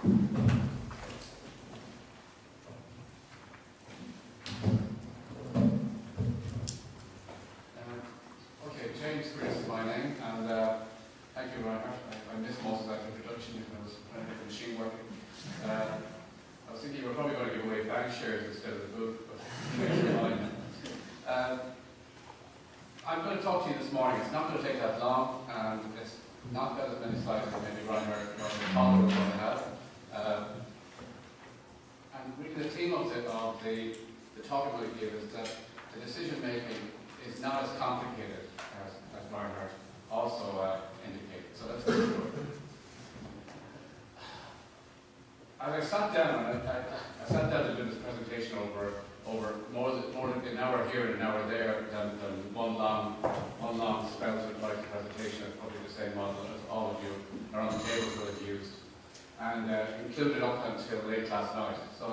Okay, James Grealis is my name, and thank you, Reinhard. I missed most of that introduction because I was trying to get the machine working. I was thinking we're probably going to give away bank shares instead of the booth, but never mind. I'm going to talk to you this morning. It's not going to take that long, and it's not got as many slides as maybe Reinhard or Tom was going to have. And really the theme of the talk I'm going to give is that the decision making is not as complicated as Reinhard also indicated. So let's go through it. As I sat down, I sat down to do this presentation over more than an hour here and an hour there than one long spouted presentation. It's probably the same model as all of you around the table would have used, and included up until late last night. So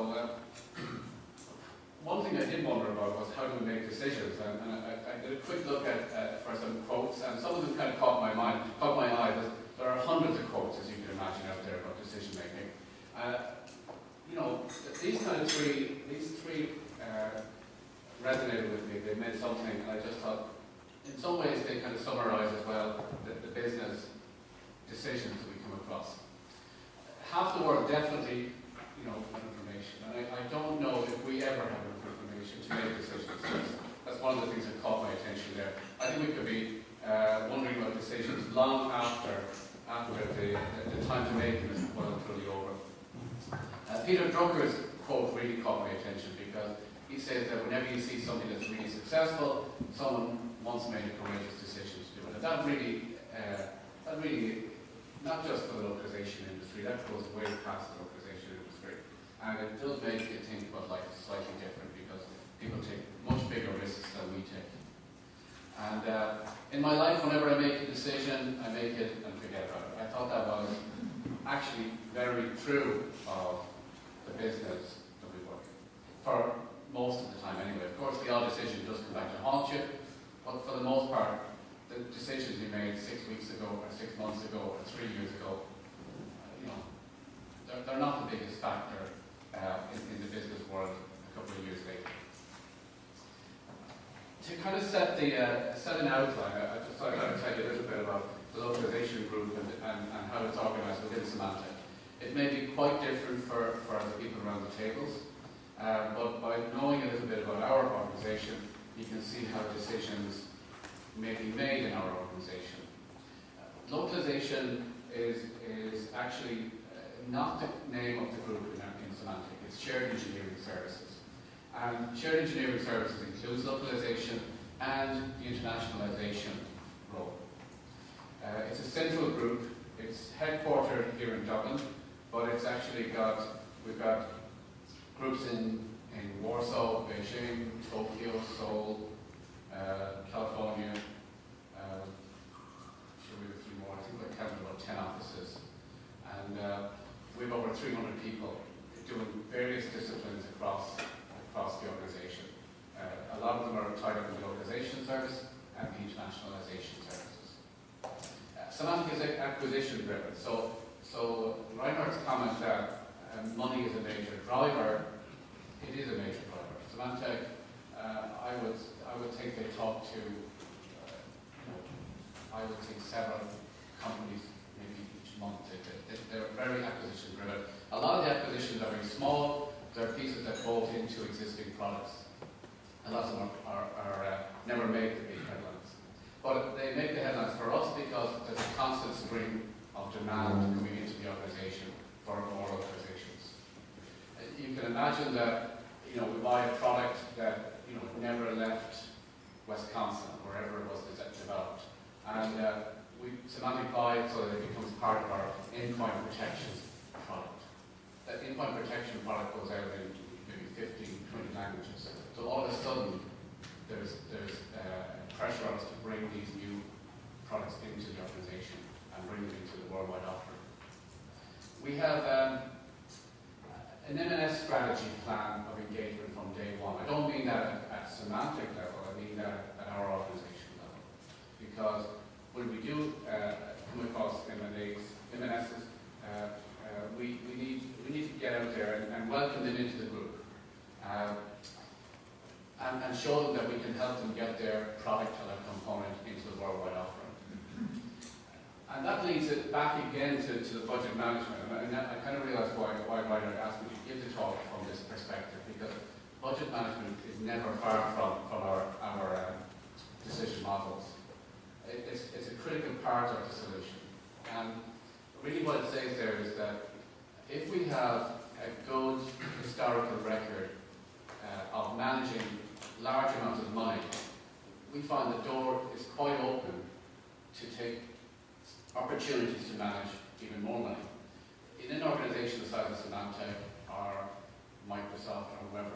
one thing I did wonder about was how do we make decisions, and I did a quick look at for some quotes, and some of them kind of caught my eye. There are hundreds of quotes, as you can imagine, out there about decision making. You know, these three resonated with me. They meant something, and I just thought, in some ways, they kind of summarize as well the business decisions that we come across. Half the world definitely, you know, have information, and I don't know if we ever have enough information to make decisions. That's one of the things that caught my attention there. I think we could be wondering about decisions long after the time to make them is well and truly over. Peter Drucker's quote really caught my attention because he says that whenever you see something that's really successful, someone once made a courageous decision to do it. And that really, not just for the localization industry, that goes way past the localization industry. And it does make you think about life slightly different because people take much bigger risks than we take. And in my life, whenever I make a decision, I make it and forget about it. I thought that was actually very true of the business that we work in. For most of the time anyway. Of course, the odd decision does come back to haunt you, but for the most part, the decisions you made 6 weeks ago, or 6 months ago, or 3 years ago, you know, they're not the biggest factor in the business world a couple of years later. To kind of set an outline, I just thought I would tell you a little bit about the localization group and how it's organized within Symantec. It may be quite different for the people around the tables, but by knowing a little bit about our organization, you can see how decisions may be made in our organization. Localization is actually not the name of the group in Symantec. It's Shared Engineering Services. And Shared Engineering Services includes localization and the internationalization role. It's a central group. It's headquartered here in Dublin, but it's actually we've got groups in Warsaw, Beijing, Tokyo, Seoul, California. Sure, we have a few more. I think we're counting about 10 offices, and we have over 300 people doing various disciplines across the organisation. A lot of them are tied up in the localization service and the internationalization services. Symantec is acquisition driven, so Reinhard's comment that money is a major driver, it is a major driver. Symantec, I would think they talk to, I would think several companies maybe each month. They're very acquisition driven. A lot of the acquisitions are very small. They're pieces that bolt into existing products. And lots of them never make the big headlines. But they make the headlines for us because there's a constant stream of demand coming into the organization for more localizations. You can imagine that, you know, we buy a product that, you know, never left Wisconsin, wherever it was developed. And Symantec buy it so that it becomes part of our endpoint protection product. That endpoint protection product goes out in maybe 15, 20 languages. So all of a sudden, there's pressure on us to bring these new products into the organization and bring them into the worldwide offering. We have an M&S strategy plan of engagement from day one. I don't mean that at Symantec level, I mean that at our organization level. Because when we do come across M&Ss, we need get out there and welcome them into the group. And show them that we can help them get their product or their component into the worldwide offering. And that leads it back again to the budget management. And I kind of realized why Ryder asked me to give the talk from this perspective, because budget management is never far from our decision models. It's a critical part of the solution. And really what it says there is that if we have a good historical record of managing large amounts of money, we find the door is quite open to take opportunities to manage even more money. In an organization the size of Symantec or Microsoft or whoever,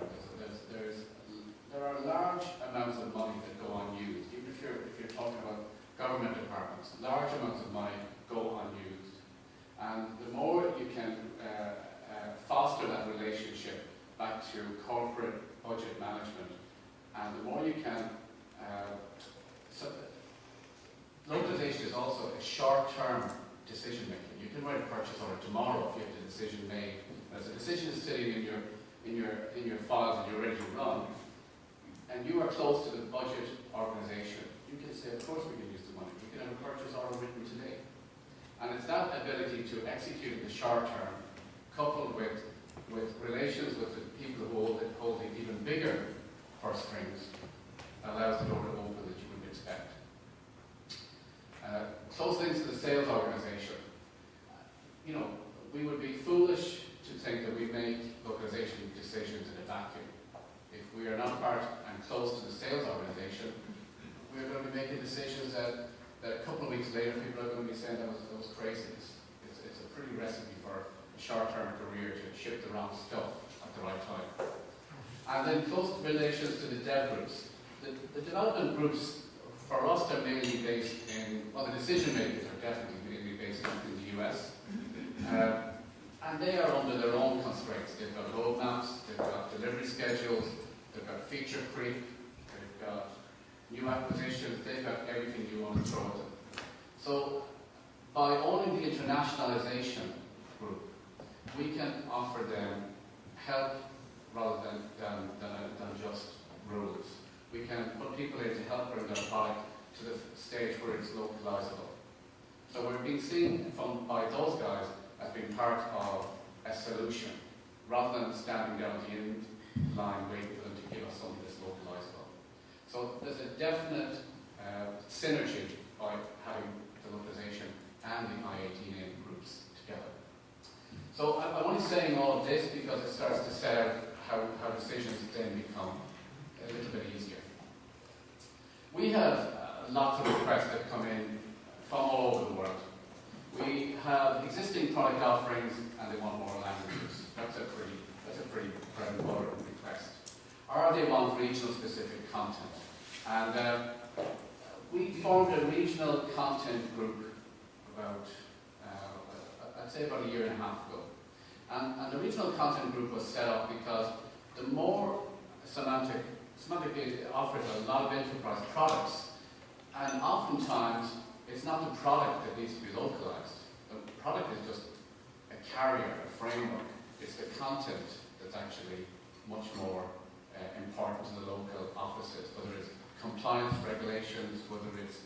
there are large amounts of money that go unused. Even if you're talking about government departments, large amounts of money go unused. And the more you can foster that relationship back to corporate budget management, and the more you can, localization is also a short-term decision making. You can write a purchase order tomorrow if you have the decision made. As the decision is sitting in your files and you're ready to run, and you are close to the budget organization, you can say, of course we can use the money. We can have a purchase order written today. And it's that ability to execute in the short term, coupled with relations with the people who hold the even bigger purse strings, allows the door to open that you wouldn't expect. Close links to the sales organization. You know, we would be foolish to think that we make localization decisions in a vacuum. If we are not part and close to the sales organization, we're going to be making decisions that a couple of weeks later people are going to be saying that was crazy. It's a pretty recipe for a short-term career to ship the wrong stuff at the right time. And then close relations to the dev groups. The development groups, for us, they're mainly based in, well, the decision makers are definitely mainly based in the US. And they are under their own constraints. They've got roadmaps, they've got delivery schedules, they've got feature creep, they've got new acquisitions, they've got everything you want to throw at them. So, by owning the internationalization group, we can offer them help rather than just rules. We can put people in to help bring their product to the stage where it's localizable. So we're being seen by those guys as being part of a solution, rather than standing down at the end line waiting for them to give us something that's localizable. So there's a definite synergy by having the localization and the I-18A groups together. So I'm only saying all of this because it starts to set out how decisions then become a little bit easier. We have lots of requests that come in from all over the world. We have existing product offerings and they want more languages. That's a pretty bread and butter request. Or they want regional specific content. And we formed a regional content group about, I'd say about a year and a half ago. And the regional content group was set up because the more Symantec offers a lot of enterprise products, and oftentimes it's not the product that needs to be localized. The product is just a carrier, a framework. It's the content that's actually much more important to the local offices, whether it's compliance regulations, whether it's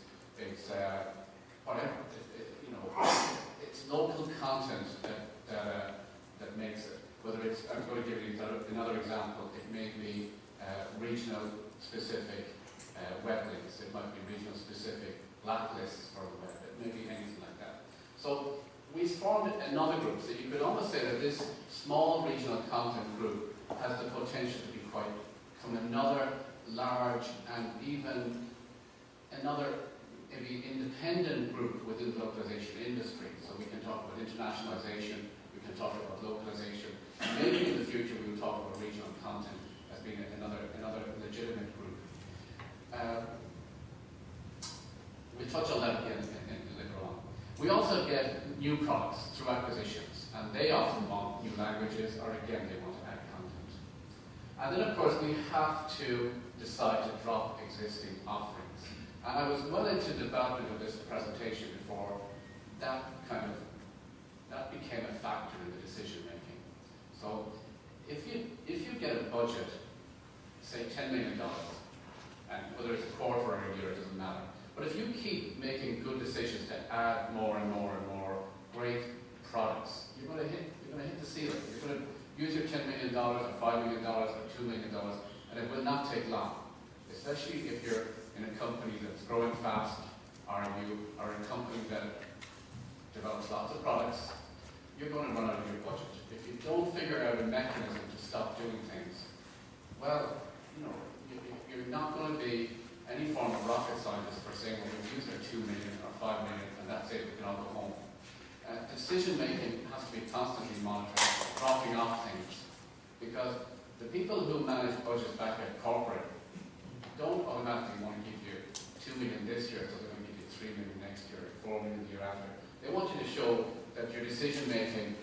whatever. It's local content that makes it. Whether it's, I'm going to give you another example, it may be regional specific web links, it might be regional specific blacklists for the web, it may be anything like that. So we formed another group, so you could almost say that this small regional content group has the potential to be from another large and even another maybe independent group within the localization industry. So we can talk about internationalization, we can talk about localization, and maybe in the future we will talk about regional content as being another legitimate group. We'll touch on that again later on. We also get new products through acquisitions, and they often want new languages, or again, they want to add content. And then, of course, we have to decide to drop existing offerings. And I was well into development of this presentation before that became a factor in the decision making. budget, say $10 million, and whether it's a quarter or a year, it doesn't matter. But if you keep making good decisions to add more and more and more great products, you're going to hit the ceiling. You're going to use your $10 million or $5 million or $2 million, and it will not take long. Especially if you're in a company that's growing fast, or you are in a company that develops lots of products, you're going to run out of your budget. If you don't figure out a mechanism to stop doing things, well, you're not going to be any form of rocket scientist for saying, well, we've used our 2 million or 5 million, and that's it, we can all go home. Decision making has to be constantly monitored, dropping off things, because the people who manage budgets back at corporate don't automatically want to give you 2 million this year, so they're going to give you 3 million next year, 4 million the year after. They want you to show that your decision making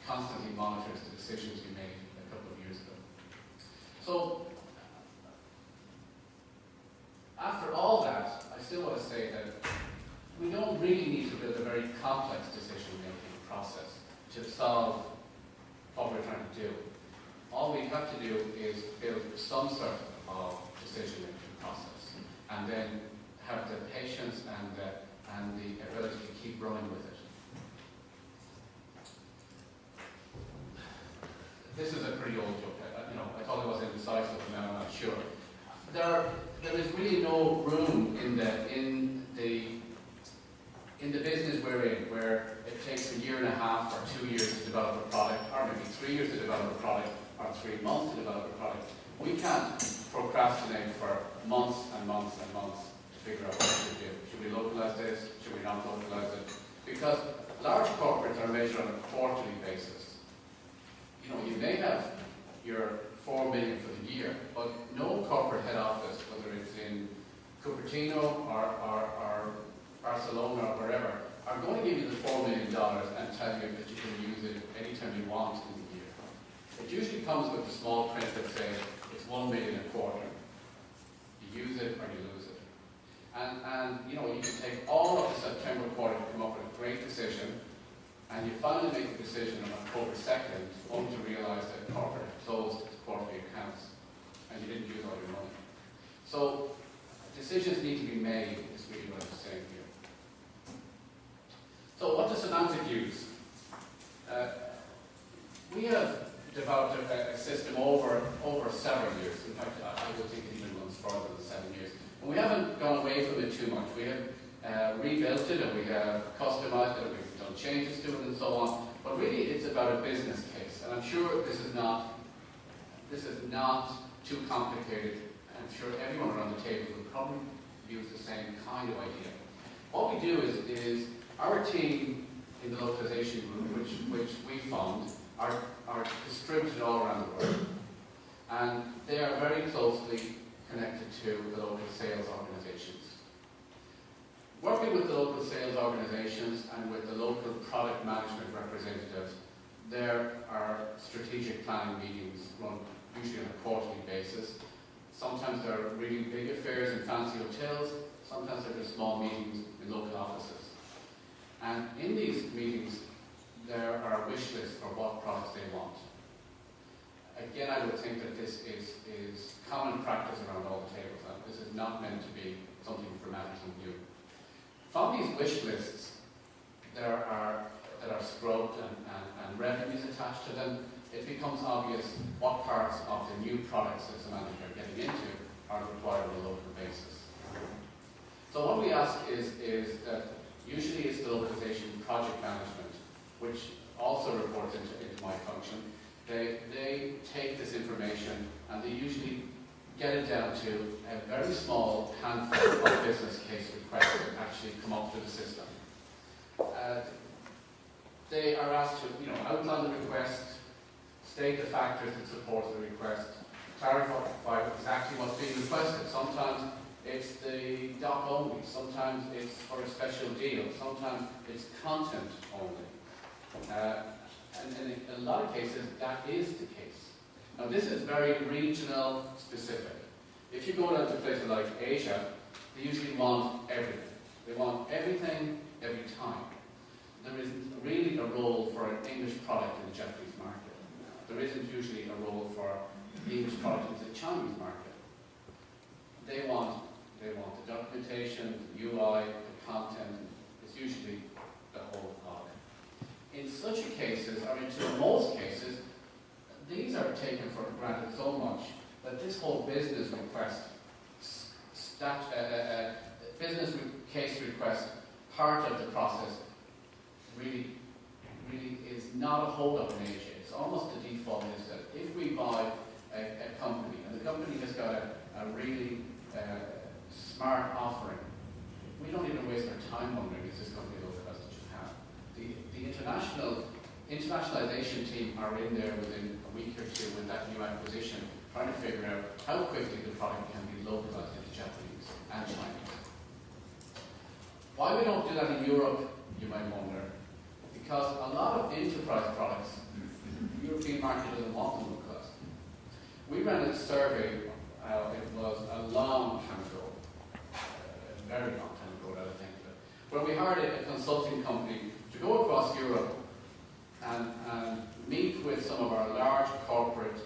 constantly monitors the decisions you made a couple of years ago. So, after all that, I still want to say that we don't really need to build a very complex decision-making process to solve what we're trying to do. All we have to do is build some sort of decision-making process, and then have the patience and the ability to keep running with it. This is a pretty old joke. I thought it was indecisive, but now I'm not sure. There is really no room in the business we're in, where it takes a year and a half or 2 years to develop a product, or maybe 3 years to develop a product, or 3 months to develop a product. We can't procrastinate for months and months and months to figure out what we should do. Should we localize this? Should we not localize it? Because large corporates are measured on a quarterly basis. You may have your 4 million for the year, but no corporate head office, whether it's in Cupertino or Barcelona or wherever, are going to give you the $4 million and tell you that you can use it anytime you want in the year. It usually comes with the small print that says it's 1 million a quarter. You use it or you lose it. And you can take all of the September quarter to come up with a great decision, and you finally make the decision on October 2nd, only to realize that corporate closed its quarterly accounts and you didn't use all your money. So decisions need to be made, is really what I'm saying here. So what does Symantec use? We have developed a system over several years. In fact, I would think it even runs further than 7 years. And we haven't gone away from it too much. We have rebuilt it, and we have customized it, and we've done changes to it and so on. But really it's about a business case. And I'm sure this is not too complicated. I'm sure everyone around the table will probably use the same kind of idea. What we do is our team in the localization group, which we fund, are distributed all around the world. And they are very closely connected to the local sales organizations. Working with the local sales organizations and with the local product management representatives, there are strategic planning meetings run usually on a quarterly basis. Sometimes there are really big affairs in fancy hotels, sometimes there are just small meetings in local offices. And in these meetings, there are wish lists for what products they want. Again, I would think that this is common practice around all the tables. This is not meant to be something dramatic and new. From these wish lists, that are scrubbed and revenues attached to them, it becomes obvious what parts of the new products that Symantec are getting into are required on a local basis. So what we ask is that usually it's the localization project management, which also reports into my function. They take this information and they usually get it down to a very small handful of business case requests that actually come up through the system. They are asked to outline the request, state the factors that support the request, clarify exactly what's being requested. Sometimes it's the doc only, sometimes it's for a special deal, sometimes it's content only. And in a lot of cases, that is the case. Now this is very regional specific. If you go down to places like Asia, they usually want everything. They want everything every time. There isn't really a role for an English product in the Japanese market. There isn't usually a role for the English product into the Chinese market. They want the documentation, the UI, the content. It's usually the whole cog. In such cases, or in most cases, these are taken for granted so much that this whole business request, business case request part of the process really is not a hold-up in Asia. It's almost the default is that if we buy a company, and the company has got a really smart offering, we don't even waste our time wondering, is this company localized to Japan? The internationalization team are in there within a week or two with that new acquisition, trying to figure out how quickly the product can be localized into Japanese and Chinese. Why we don't do that in Europe, you might wonder. Because a lot of enterprise products, the European market doesn't want them localized. We ran a survey, it was a long time ago, a very long time ago, I think, where we hired a consulting company to go across Europe and meet with some of our large corporate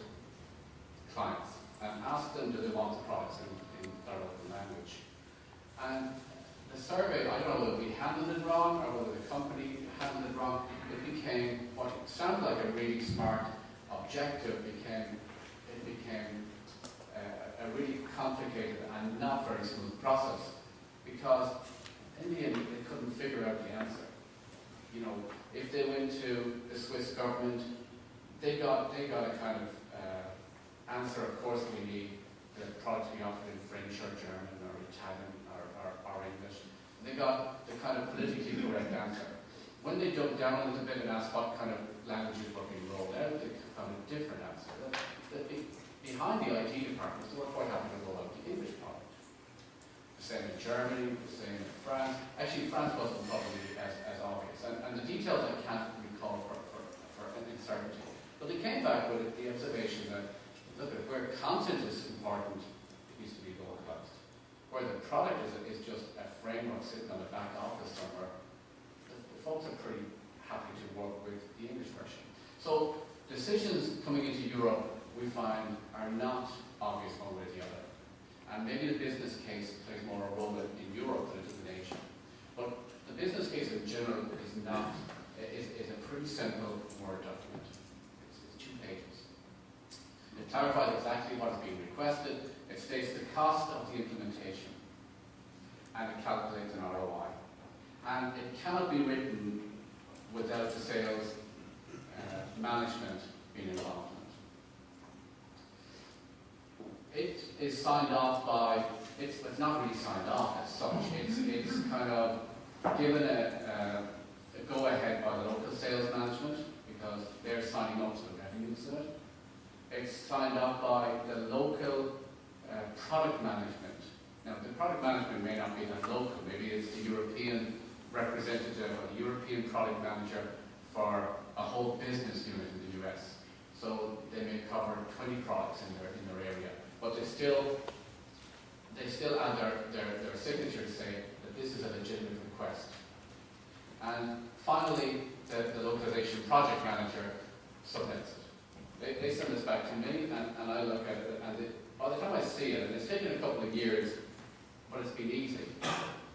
clients and ask them, do they want the products in their local language. And the survey, I don't know whether we handled it wrong or whether the company handled it wrong, it became what sounded like a really smart objective became a really complicated and not very smooth process, because in the end they couldn't figure out the answer. You know, if they went to the Swiss government, they got a kind of answer. Of course, we need the product to be offered in French or German or Italian or English. And they got the kind of politically correct answer. When they dug down a little bit and asked what kind of languages were being rolled out, they found a different answer. Behind the IT departments, they were quite happy to roll out the English product. The same in Germany, the same in France. Actually, France wasn't probably as obvious. And the details I can't recall for uncertainty. But they came back with the observation that, look, where content is important, it needs to be localized. Where the product is just a framework sitting on the back office somewhere, the folks are pretty happy to work with the English version. So decisions coming into Europe, we find, are not obvious one way or the other. And maybe the business case plays more a role in Europe than it does in Asia. But the business case in general is a pretty simple Word document. It's 2 pages. It clarifies exactly what is being requested. It states the cost of the implementation. And it calculates an ROI. And it cannot be written without the sales management being involved. It is signed off by, it's not really signed off as such, it's kind of given a go-ahead by the local sales management because they're signing up to the revenue side. It's signed off by the local product management. Now, the product management may not be that local, maybe it's the European representative or the European product manager for a whole business unit in the US. So they may cover 20 products in their area. But they still add their signature to say that this is a legitimate request. And finally, the localization project manager submits it. They send this back to me, and I look at it, and by the time I see it, and it's taken a couple of years, but it's been easy,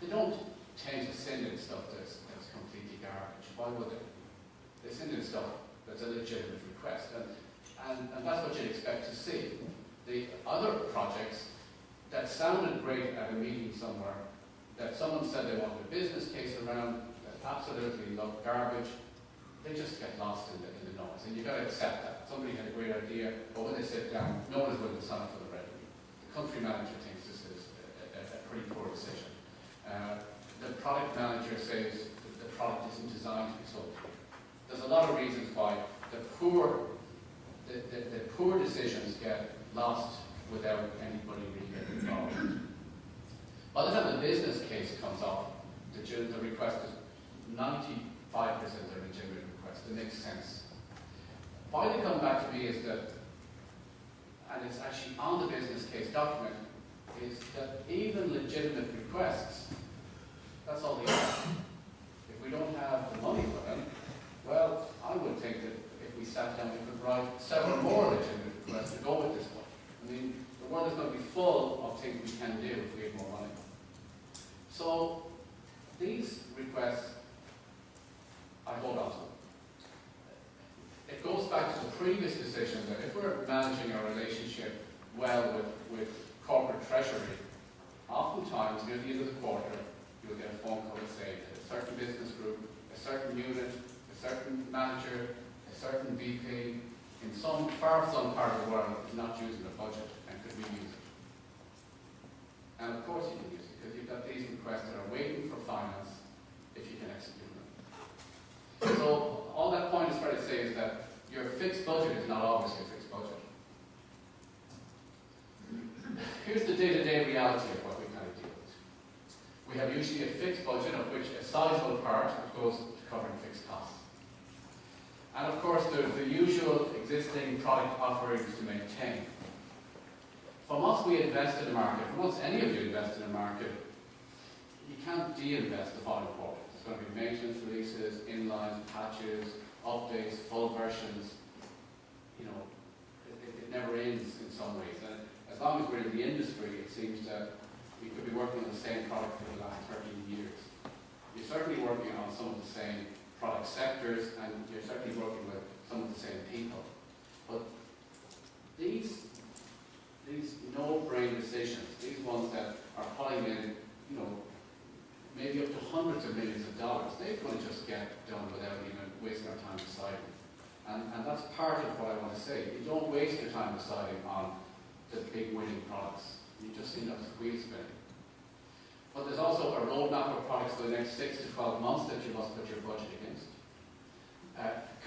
they don't tend to send in stuff that's completely garbage. Why would they? They send in stuff that's a legitimate request, and that's what you'd expect to see. The other projects that sounded great at a meeting somewhere, that someone said they wanted a business case around, that absolutely looked garbage, they just get lost in the noise. And you've got to accept that. Somebody had a great idea, but when they sit down, no one is willing to sign up for the revenue. The country manager thinks this is a pretty poor decision. The product manager says that the product isn't designed to be sold. There's a lot of reasons why the poor decisions get lost without anybody really getting involved. By the time the business case comes off, the request is 95% a legitimate request. It makes sense. Why they come back to me is that, and it's actually on the business case document, is that even legitimate requests, that's all they are. If we don't have the money for them, well, I would think that if we sat down, we could write several more legitimate request to go with this one. I mean, the world is going to be full of things we can do if we have more money. So these requests, I hold on to them. It goes back to the previous decision that if we're managing our relationship well with corporate treasury, oftentimes near the end of the quarter, you'll get a phone call that says that a certain business group, a certain unit, a certain manager, a certain VP, in some far flung part of the world is not using the budget and could we use it? And of course you can use it because you've got these requests that are waiting for finance if you can execute them. So all that point is fair to say is that your fixed budget is not always your fixed budget. Here's the day-to-day reality of what we kind of deal with. We have usually a fixed budget of which a sizable part goes to covering fixed costs. And of course there's the usual existing product offerings to maintain. From once we invest in the market, from once any of you invest in the market, you can't de-invest the following quarter. There's going to be maintenance releases, inlines, patches, updates, full versions. You know, it never ends in some ways. And as long as we're in the industry, it seems that we could be working on the same product for the last 13 years. You're certainly working on some of the same product sectors, and you're certainly working with some of the same people. But these no-brain decisions, these ones that are pulling in, you know, maybe up to hundreds of millions of dollars, they're going to just get done without even wasting our time deciding. And that's part of what I want to say. You don't waste your time deciding on the big winning products. You just end up wheel spinning. But there's also a roadmap of products for the next 6 to 12 months that you must put your budget against.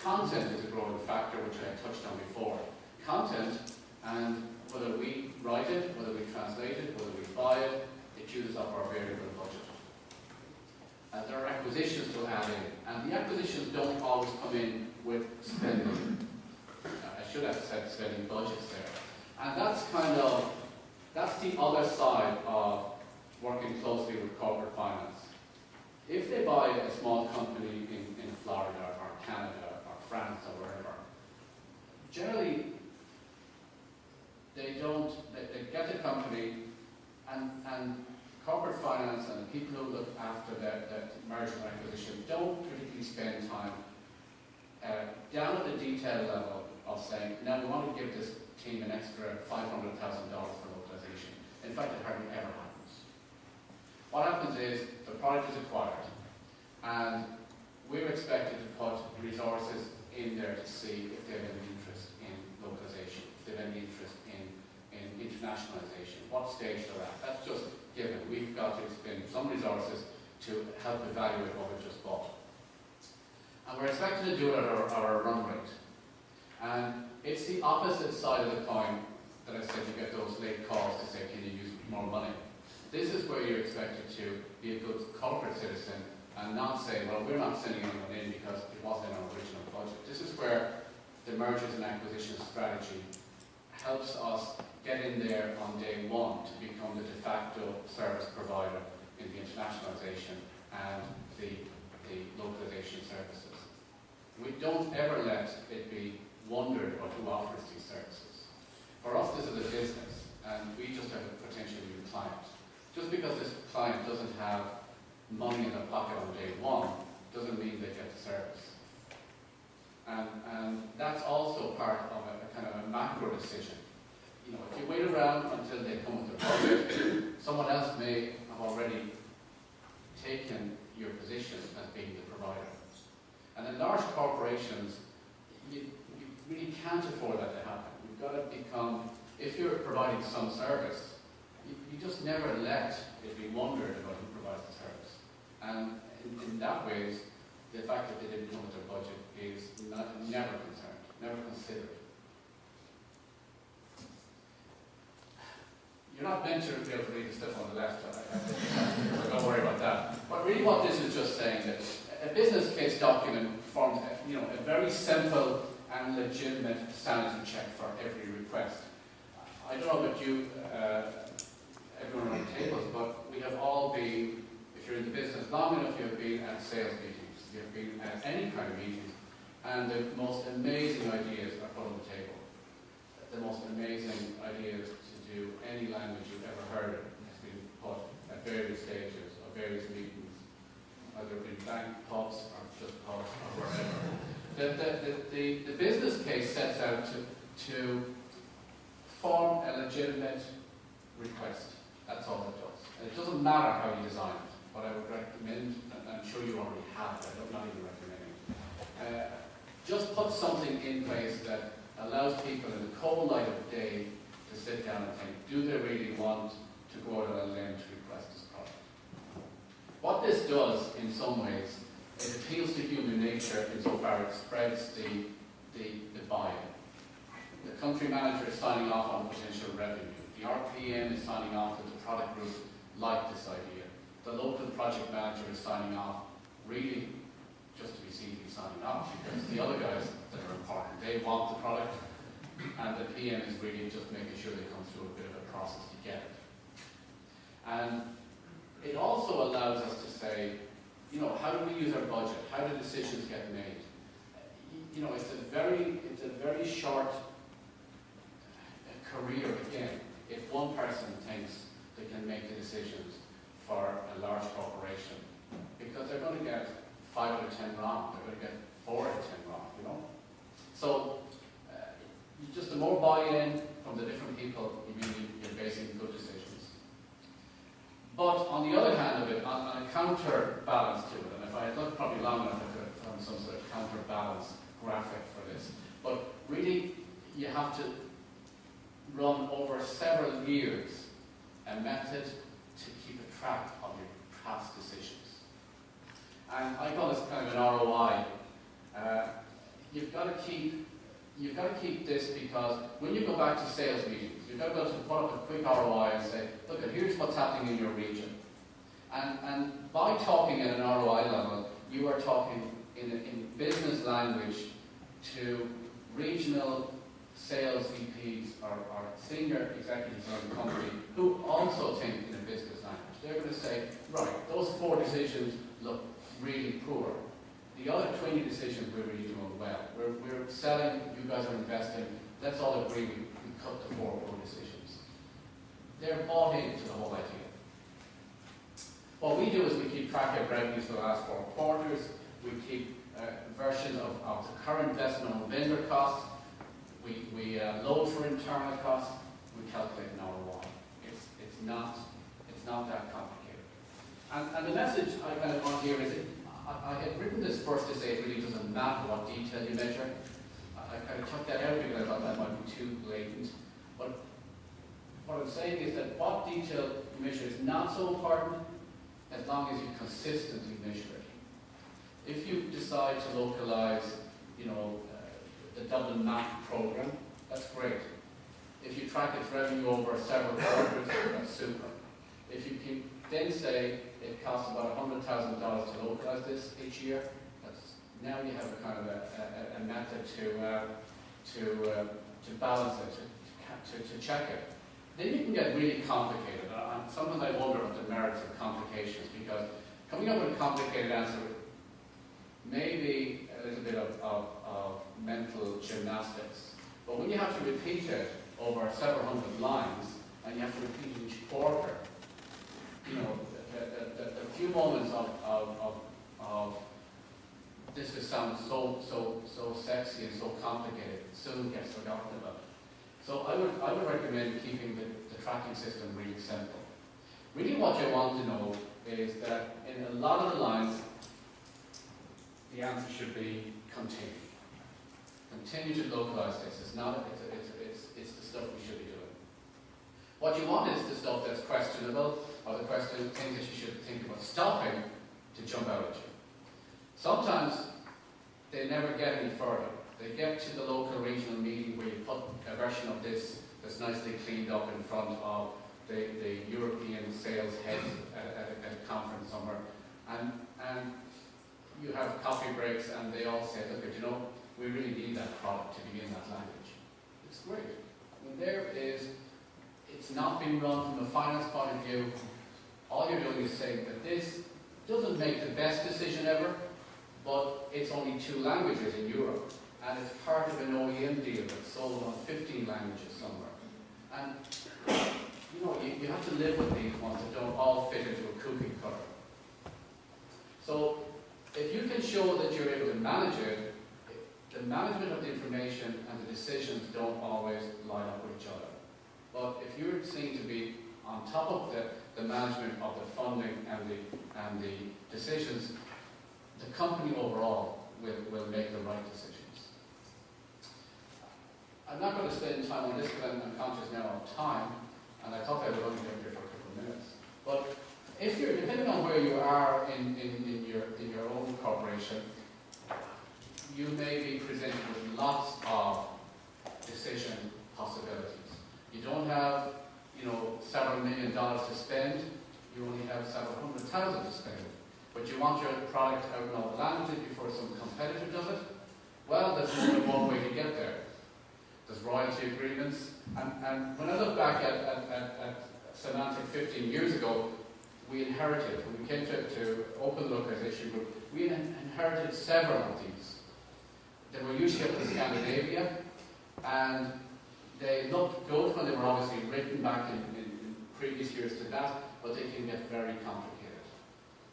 Content is a growing factor, which I touched on before. Content, and whether we write it, whether we translate it, whether we buy it, it uses up our variable budget. There are acquisitions to add in, and the acquisitions don't always come in with spending. I should have said spending budgets there. And that's the other side of working closely with corporate finance. If they buy a small company in Florida or Canada or France or wherever, generally they get the company and corporate finance and the people who look after that merger and acquisition don't particularly spend time down at the detail level of saying, now we want to give this team an extra $500,000 for localization. In fact, it hardly ever happens. What happens is the product is acquired, and we're expected to put resources in there to see if they have any interest in localization, if they have any interest in internationalization, what stage they're at. That's just given. We've got to expend some resources to help evaluate what we've just bought. And we're expected to do it at our run rate. And it's the opposite side of the coin that I said you get those late calls to say, can you use more money? This is where you're expected to be a good corporate citizen and not say, well, we're not sending anyone in because it wasn't in our original budget. This is where the mergers and acquisitions strategy helps us get in there on day one to become the de facto service provider in the internationalization and the localization services. We don't ever let it be wondered about who offers these services. For us, this is a business, and we just have a potential new client. Just because this client doesn't have money in their pocket on day one, doesn't mean they get the service. And that's also part of a kind of a macro decision. You know, if you wait around until they come with their budget, someone else may have already taken your position as being the provider. And in large corporations, you really can't afford that to happen. You've got to become, if you're providing some service, you just never let it be wondered about who provides the service. And in that way, the fact that they didn't come with their budget is never concerned, never considered. You're not meant to be able to read the stuff on the left, so don't worry about that. But really what this is just saying that a business case document forms a very simple and legitimate sanity check for every request. I don't know about you, everyone around the tables, but we have all been, if you're in the business long enough, you have been at sales meetings, you have been at any kind of meetings, and the most amazing ideas are put on the table. The most idea to do any language you've ever heard of. It's been put at various stages or various meetings, either in bank pubs or just pubs or wherever. The business case sets out to form a legitimate request. That's all it does. And it doesn't matter how you design it. What I would recommend, and I'm sure you already have, but I'm not even recommending, just put something in place that allows people in the cold light of day to sit down and think, do they really want to go out on a limb to request this product? What this does, in some ways, it appeals to human nature insofar it spreads the buy-in. The country manager is signing off on potential revenue. The RPM is signing off that the product group like this idea. The local project manager is signing off, really just to be seen to be signing off, because the other guys that are important, they want the product, and the PM is really just making sure they come through a bit of a process to get it. And it also allows us to say, you know, how do we use our budget? How do decisions get made? You know, it's a very short career again. If one person thinks they can make the decisions for a large corporation, because they're going to get 5 out of 10 wrong, they're going to get 4 out of 10 wrong, you know? So, just the more buy-in from the different people, you mean you're basing good decisions. But on the other hand of it, on a counterbalance to it, and if I had looked probably long enough, I could have found some sort of counterbalance graphic for this. But really, you have to run over several years a method to keep a track of your past decisions. And I call this kind of an ROI. You've got to keep this, because when you go back to sales meetings, you've got to go to put up a quick ROI and say, look, here's what's happening in your region. And by talking at an ROI level, you are talking in business language to regional sales VPs or senior executives of the company who also think in a business language. They're going to say, right, those 4 decisions look really poor. The other 20 decisions we're really doing well. We're selling, you guys are investing, let's all agree we cut the 4 poor decisions. They're bought into the whole idea. What we do is we keep track of revenues for the last 4 quarters, we keep versions of the current investment on vendor costs, we load for internal costs, we calculate an ROI. It's not that complicated. And the message I kind of want here is, I had written this first to say it really doesn't matter what detail you measure. I kind of took that out because I thought that might be too blatant. But what I'm saying is that what detail you measure is not so important as long as you consistently measure it. If you decide to localize, you know, the Dublin map program, that's great. If you track its revenue over several quarters, that's super. If you then say it costs about $100,000 to localize this each year, now you have a kind of a method to balance it, to check it. Then you can get really complicated. Sometimes I wonder about the merits of complications, because coming up with a complicated answer may be a little bit of mental gymnastics. But when you have to repeat it over several hundred lines, and you have to repeat it each quarter, you know, the few moments of this just sounds so sexy and so complicated soon gets forgotten about. So I would recommend keeping the tracking system really simple. Really what you want to know is that in a lot of the lines, the answer should be continue. Continue to localize this. It's not. It's the stuff we should be doing. What you want is the stuff that's questionable, or the things that you should think about stopping to jump out at you. Sometimes they never get any further. They get to the local regional meeting where you put a version of this that's nicely cleaned up in front of the European sales head at a conference somewhere, and you have coffee breaks, and they all say, look, you know, we really need that product to be in that language. It's great. I mean, it's not being run from a finance point of view. All you're doing is saying that this doesn't make the best decision ever, but it's only 2 languages in Europe, and it's part of an OEM deal that's sold on 15 languages somewhere. And you know, you have to live with these ones that don't all fit into a cookie cutter. So if you can show that you're able to manage it, the management of the information and the decisions don't always line up with each other. But if you're seen to be on top of the management of the funding and the decisions, the company overall will make the right decisions. I'm not going to spend time on this because I'm conscious now of time, and I thought I would only get here for a couple of minutes. But if you're, depending on where you are in your own corporation, you may be presented with lots of decision possibilities. You don't have, you know, several $1 million to spend. You only have several $100,000 to spend. But you want your product out in all languages before some competitor does it. Well, there's only one way to get there. There's royalty agreements. And when I look back at Symantec 15 years ago, we inherited, when we came to open the localization group, we inherited several of these. They were usually up in Scandinavia, and they looked good when they were obviously written back in previous years to that, but they can get very complicated.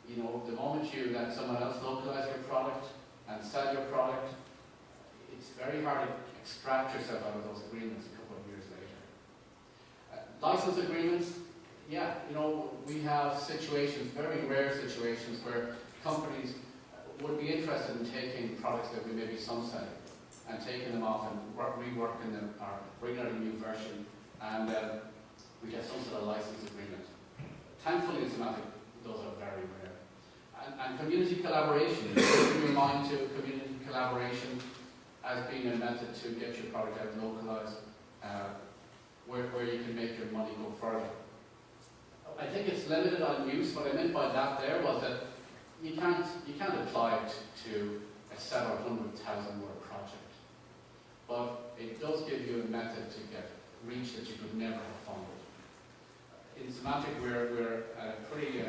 You know, the moment you let someone else localize your product and sell your product, it's very hard to extract yourself out of those agreements a couple of years later. License agreements, yeah, you know, we have situations, very rare situations, where companies would be interested in taking products that we may be sunsetting and taking them off and reworking them or bringing out a new version, and we get some sort of license agreement. Thankfully in Symantec, those are very rare. And community collaboration, bring your mind to community collaboration as being a method to get your product out localized, where you can make your money go further. I think it's limited on use. What I meant by that there was that you can't apply it to a several $100,000 word project, but it does give you a method to get reach that you could never have funded. In Symantec, we're at a pretty,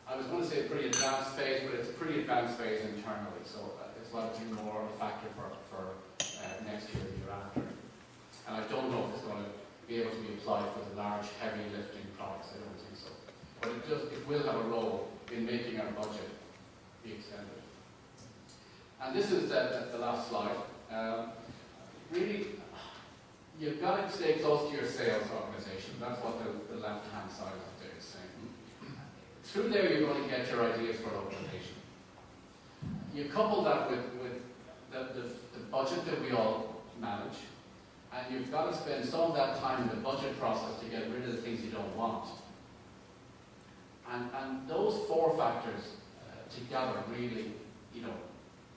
I was going to say a pretty advanced phase, but it's a pretty advanced phase internally, so it's likely more a factor for next year or the year after. And I don't know if it's going to be able to be applied for the large, heavy lifting products. I don't think so. But it will have a role in making our budget be extended. And this is the last slide. Really, you've got to stay close to your sales organization. That's what the left-hand side of there is saying. Through there, you're going to get your ideas for localization. You couple that with the budget that we all manage, and you've got to spend some of that time in the budget process to get rid of the things you don't want. And those four factors together really, you know,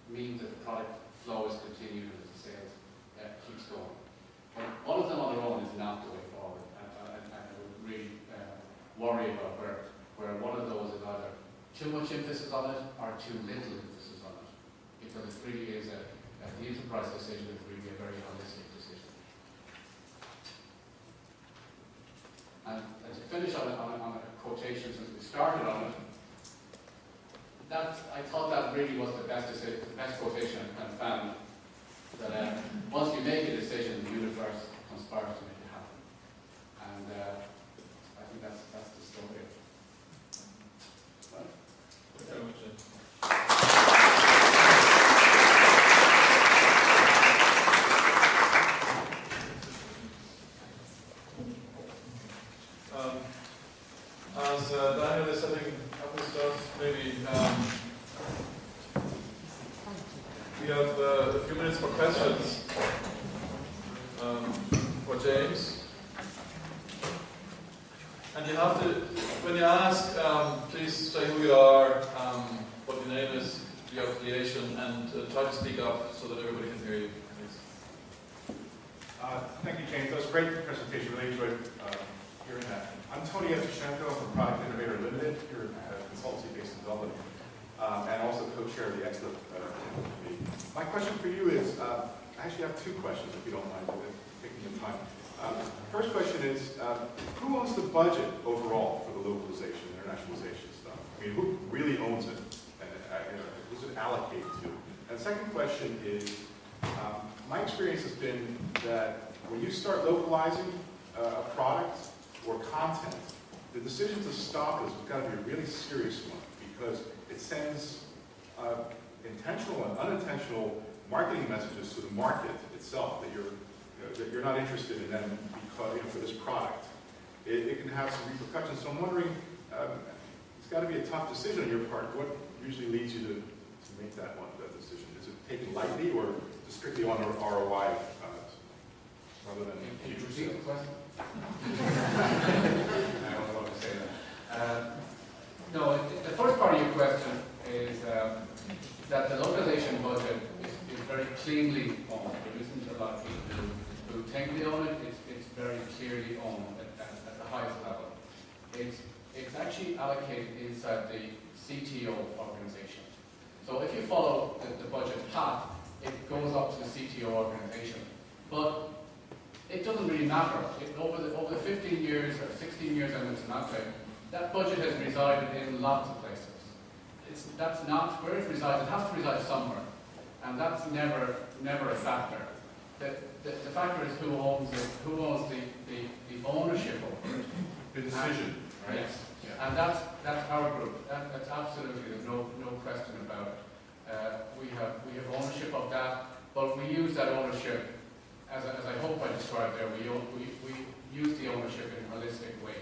mean that the product flow is continued and the sales keeps going. But one of them on their own is not the way forward. I would really worry about where one of those is either too much emphasis on it or too little emphasis on it. Because it really is the enterprise decision is really a very holistic decision. And to finish on a quotation, since we started on it, I thought that really was the best quotation I kind of found. That once you make a decision, the universe conspires to make it happen. And I think that's the story. Right? Thank you very much, Jim. As Daniel is setting up his stuff, maybe we have a few minutes for questions for James. And you have to, when you ask, please say who you are, what your name is, your affiliation, and try to speak up so that everybody can hear you. Please. Thank you, James. That was a great presentation. Really enjoyed hearing that. I'm Tony Evtushenko from Product Innovator Limited, here at a consultancy based in Dublin, and also co-chair of the XIII committee. My question for you is, I actually have two questions, if you don't mind taking the time. First question is, who owns the budget overall for the localization, internationalization stuff? I mean, who really owns it? And who's it allocated to? And the second question is, My experience has been that when you start localizing a product or content, the decision to stop this has got to be a really serious one, because it sends intentional and unintentional marketing messages to the market itself that you're not interested in them because, for this product. It can have some repercussions. So I'm wondering, it's got to be a tough decision on your part. What usually leads you to make that decision? Is it taken lightly or strictly on ROI rather than? Can you repeat the question? I don't know what to say there. No, the first part of your question is that the localization budget is very cleanly owned. There isn't a lot of people who think they own it. It's very clearly owned at the highest level. It's actually allocated inside the CTO organization. So if you follow the budget path, it goes up to the CTO organization. But it doesn't really matter. Over the 15 years or 16 years I'm in Symantec, that budget has resided in lots of places. That's not where it resides. It has to reside somewhere, and that's never a factor. The factor is who owns it, who owns the ownership of it. The decision, right? Yes, yeah. And that's our group. That's absolutely, there's no question about it. We have ownership of that, but we use that ownership as I hope I described there. We use the ownership in a holistic way,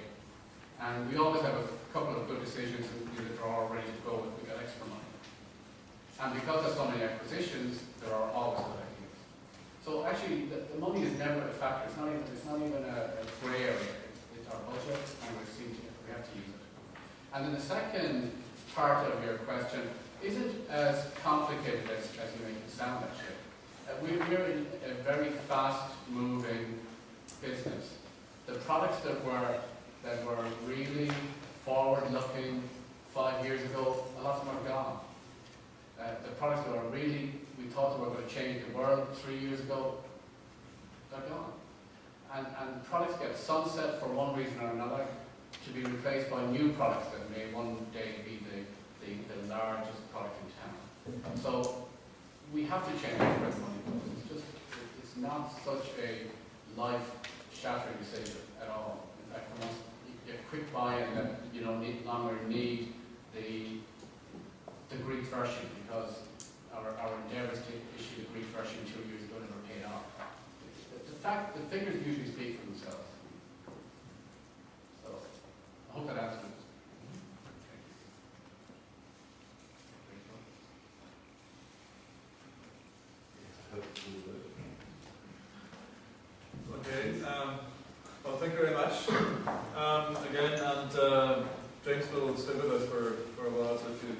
and we always have a couple of good decisions in the drawer ready to go if we get extra money. And because there's so many acquisitions, there are always good ideas. So actually, the money is never a factor. It's not even a gray area. It's our budget, and we have to use it. And then the second part of your question isn't as complicated as you make it sound, actually. We're in a very fast-moving business. The products that were really forward-looking 5 years ago, a lot of them are gone. The products that we thought they were going to change the world 3 years ago, they're gone. And products get sunset for one reason or another to be replaced by new products that may one day be the largest product in town. So we have to change where the money goes. It's not such a life-shattering decision at all. In fact, you get quick buy-in that you don't longer need the Greek version, because our endeavours to issue the Greek version 2 years ago never paid off. The figures usually speak for themselves. So I hope that answers it. Okay, well, thank you very much again, and James will stay with us for a while, so if you